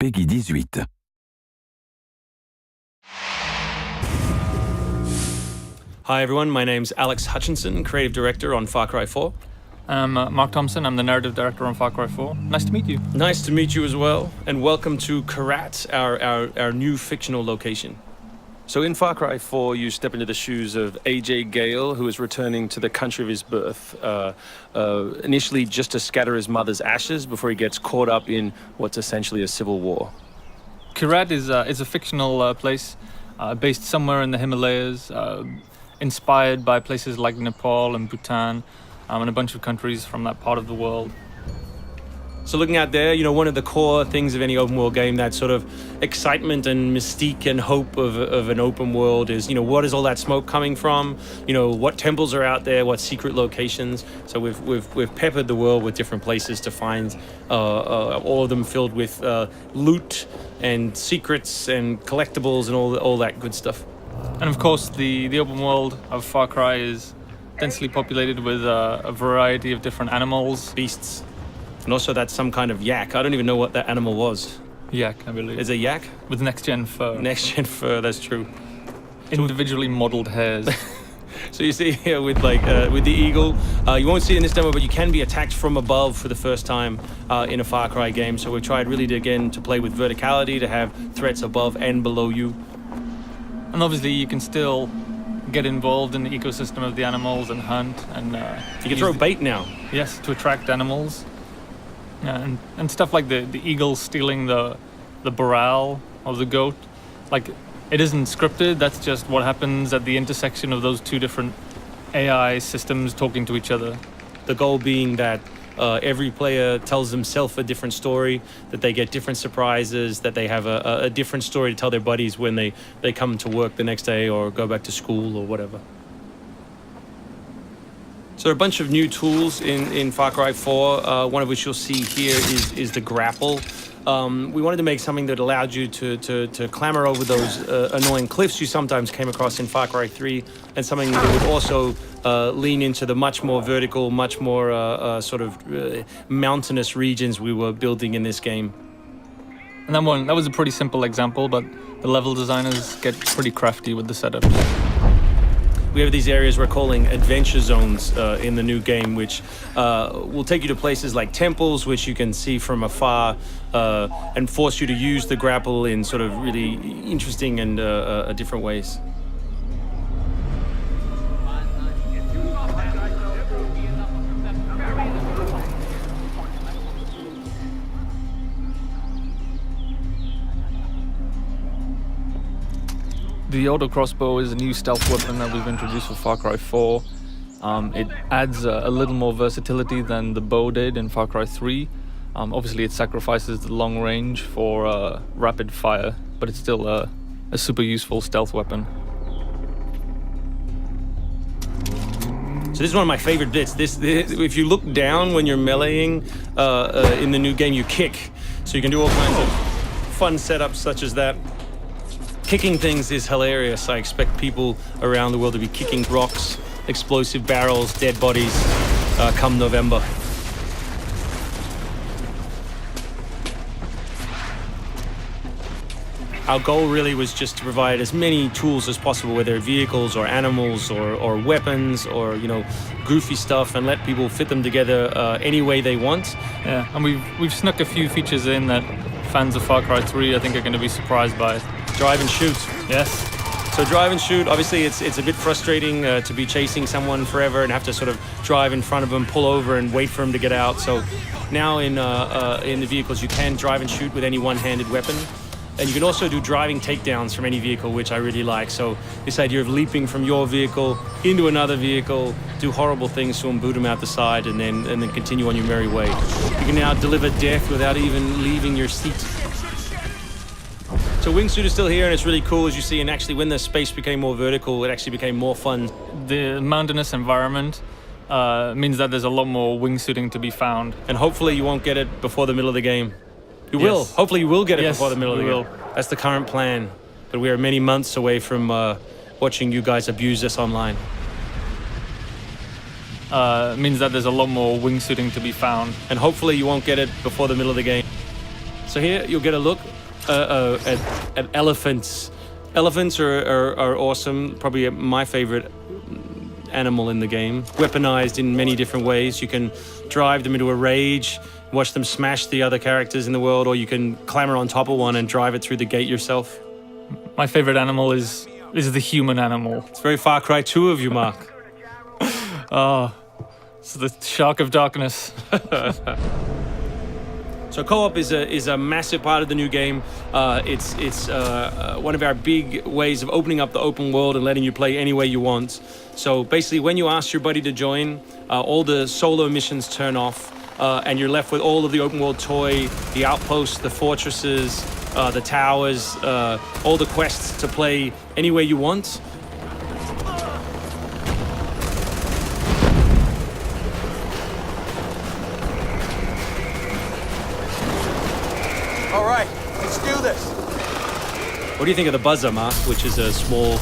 Peggy 18. Hi everyone, my name's Alex Hutchinson, Creative Director on Far Cry 4. I'm Mark Thompson, I'm the Narrative Director on Far Cry 4. Nice to meet you. Nice to meet you as well, and welcome to Kyrat, our new fictional location. So in Far Cry 4, you step into the shoes of AJ Gale, who is returning to the country of his birth, initially just to scatter his mother's ashes before he gets caught up in what's essentially a civil war. Kyrat is a fictional place based somewhere in the Himalayas, inspired by places like Nepal and Bhutan, and a bunch of countries from that part of the world. So looking out there, one of the core things of any open world game, that sort of excitement and mystique and hope of an open world is, what is all that smoke coming from? What temples are out there? What secret locations? So we've peppered the world with different places to find, all of them filled with loot and secrets and collectibles and all that good stuff. And of course, the open world of Far Cry is densely populated with a variety of different animals, beasts. And also that's some kind of yak. I don't even know what that animal was. Yak, I believe. Is it yak? With next-gen fur. Next-gen fur, that's true. Individually modeled hairs. So you see here with the eagle, you won't see it in this demo, but you can be attacked from above for the first time in a Far Cry game. So we've tried really to play with verticality, to have threats above and below you. And obviously you can still get involved in the ecosystem of the animals and hunt. And you can throw bait now. Yes, to attract animals. Yeah, and stuff like the eagle stealing the morale of the goat. Like, it isn't scripted, that's just what happens at the intersection of those two different AI systems talking to each other. The goal being that every player tells themselves a different story, that they get different surprises, that they have a different story to tell their buddies when they come to work the next day or go back to school or whatever. So there are a bunch of new tools in Far Cry 4, one of which you'll see here is the grapple. We wanted to make something that allowed you to clamber over those annoying cliffs you sometimes came across in Far Cry 3, and something that would also lean into the much more vertical, much more mountainous regions we were building in this game. And that was a pretty simple example, but the level designers get pretty crafty with the setups. We have these areas we're calling adventure zones in the new game, which will take you to places like temples, which you can see from afar, and force you to use the grapple in sort of really interesting and different ways. The auto crossbow is a new stealth weapon that we've introduced for Far Cry 4. It adds a little more versatility than the bow did in Far Cry 3. Obviously it sacrifices the long range for rapid fire, but it's still a super useful stealth weapon. So this is one of my favorite bits. This if you look down when you're meleeing in the new game, you kick. So you can do all kinds of fun setups such as that. Kicking things is hilarious. I expect people around the world to be kicking rocks, explosive barrels, dead bodies, come November. Our goal really was just to provide as many tools as possible, whether vehicles or animals or weapons or goofy stuff, and let people fit them together any way they want. Yeah, and we've snuck a few features in that fans of Far Cry 3 I think are going to be surprised by. Drive and shoot. Yes. So drive and shoot, obviously it's a bit frustrating to be chasing someone forever and have to sort of drive in front of them, pull over and wait for them to get out. So now in the vehicles you can drive and shoot with any one-handed weapon. And you can also do driving takedowns from any vehicle, which I really like. So this idea of leaping from your vehicle into another vehicle, do horrible things to them, boot them out the side, and then continue on your merry way. You can now deliver death without even leaving your seat. So wingsuit is still here, and it's really cool, as you see, and actually when the space became more vertical, it actually became more fun. The mountainous environment means that there's a lot more wingsuiting to be found. And hopefully you won't get it before the middle of the game. You will. Hopefully you will get it before the middle of the game. That's the current plan. But we are many months away from watching you guys abuse us online. Means that there's a lot more wingsuiting to be found. And hopefully you won't get it before the middle of the game. So here you'll get a look at elephants. Elephants are awesome, probably my favorite animal in the game. Weaponized in many different ways. You can drive them into a rage, watch them smash the other characters in the world, or you can clamber on top of one and drive it through the gate yourself. My favorite animal is the human animal. It's very Far Cry 2 of you, Mark. Oh, it's the shark of darkness. So co-op is a massive part of the new game. It's one of our big ways of opening up the open world and letting you play any way you want. So basically, when you ask your buddy to join, all the solo missions turn off, and you're left with all of the open world toy, the outposts, the fortresses, the towers, all the quests to play any way you want. All right, let's do this. What do you think of the Buzzer, Mark, which is a small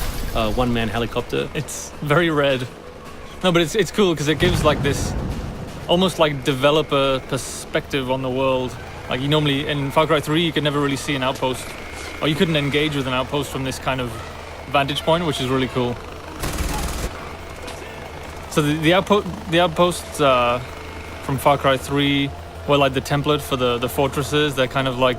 one-man helicopter? It's very red. No, but it's cool because it gives like this almost like developer perspective on the world. Like you normally in Far Cry 3 you could never really see an outpost, or you couldn't engage with an outpost from this kind of vantage point, which is really cool. So the outposts from Far Cry 3 were like the template for the fortresses. They're kind of like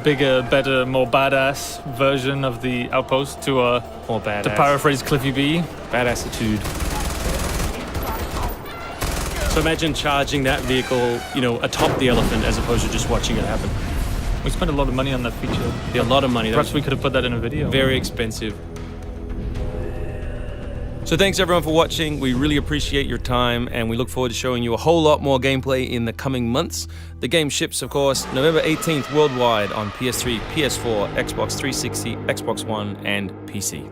bigger, better, more badass version of the outpost to More badass. to paraphrase Cliffy B. Badassitude. So imagine charging that vehicle, atop the elephant as opposed to just watching it happen. We spent a lot of money on that feature. A lot of money. Perhaps we could have put that in a video. Very expensive. So thanks everyone for watching. We really appreciate your time, and we look forward to showing you a whole lot more gameplay in the coming months. The game ships, of course, November 18th worldwide on PS3, PS4, Xbox 360, Xbox One, and PC.